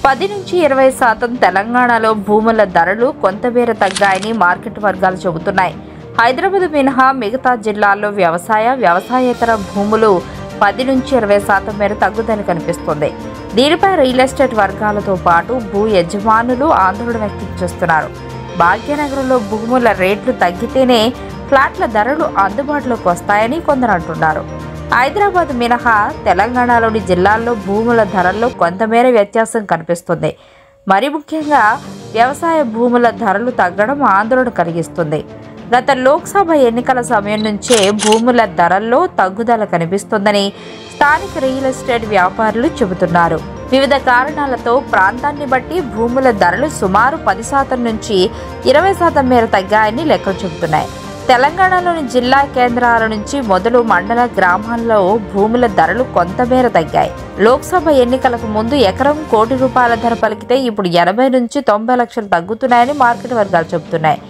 10 నుంచి 20% తెలంగాణలో భూముల ధరలు కొంతమేర తగ్గాయని మార్కెట్ వర్గాలు చెబుతున్నాయి. హైదరాబాద్ మినహా మిగతా జిల్లాల్లో వ్యవసాయేతర భూములు 10 నుంచి 20% మేర తగ్గుదల కనిపిస్తుంది. దీనిపై రియల్ ఎస్టేట్ వర్గాలతో పాటు భూ యజమానులు ఆందోళన వ్యక్తం చేస్తున్నారు. భాగ్యనగరంలో భూముల రేట్లు తగ్గితేనే ఫ్లాట్ల ధరలు అందుబాటులోకి వస్తాయని కొందరు అంటున్నారు. హైదరాబాద్ మినహా తెలంగాణలోని జిల్లాల్లో భూముల ధరల్లో కొంతమేర వ్యత్యాసం కనిపిస్తుంది. మరి ముఖ్యంగా వ్యవసాయ భూముల ధరలు తగ్గడం ఆందోళన కలిగిస్తుంది. గత లోక్సభ ఎన్నికల సమయం నుంచే భూముల ధరల్లో తగ్గుదల కనిపిస్తుందని స్థానిక రియల్ ఎస్టేట్ వ్యాపారులు చెబుతున్నారు. వివిధ కారణాలతో ప్రాంతాన్ని బట్టి భూముల ధరలు సుమారు 10% నుంచి 20% మేర తగ్గాయని లెక్కలు చెబుతున్నాయి. తెలంగాణలోని జిల్లా కేంద్రాల నుంచి మొదలు మండల గ్రామాల్లో భూముల ధరలు కొంతమేర తగ్గాయి. లోక్సభ ఎన్నికలకు ముందు ఎకరం ₹1,00,00,000 ధర పలికితే ఇప్పుడు 80 నుంచి 90 లక్షలు తగ్గుతున్నాయని మార్కెట్ వర్గాలు చెబుతున్నాయి.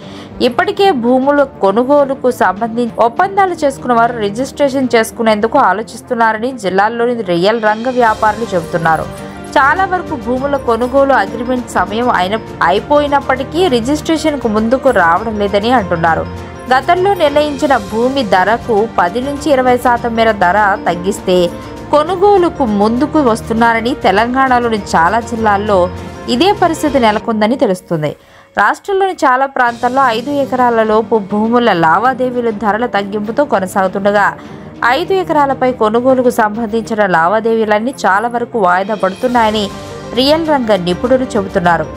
ఇప్పటికే భూముల కొనుగోలుకు సంబంధించి ఒప్పందాలు చేసుకున్న వారు రిజిస్ట్రేషన్ చేసుకునేందుకు ఆలోచిస్తున్నారని జిల్లాల్లోని రియల్ రంగ వ్యాపారులు చెబుతున్నారు. చాలా వరకు భూముల కొనుగోలు అగ్రిమెంట్ సమయం అయిపోయినప్పటికీ రిజిస్ట్రేషన్కు ముందుకు రావడం లేదని అంటున్నారు. గతంలో నిర్ణయించిన భూమి ధరకు 10 నుంచి 20% మేర ధర తగ్గిస్తే కొనుగోలుకు ముందుకు వస్తున్నారని తెలంగాణలోని చాలా జిల్లాల్లో ఇదే పరిస్థితి నెలకొందని తెలుస్తుంది. రాష్ట్రంలోని చాలా ప్రాంతాల్లో 5 ఎకరాల లోపు భూముల లావాదేవీలు ధరల తగ్గింపుతో కొనసాగుతుండగా 5 ఎకరాలపై కొనుగోలుకు సంబంధించిన లావాదేవీలన్నీ చాలా వరకు వాయిదా పడుతున్నాయని రియల్ రంగ నిపుణులు చెబుతున్నారు.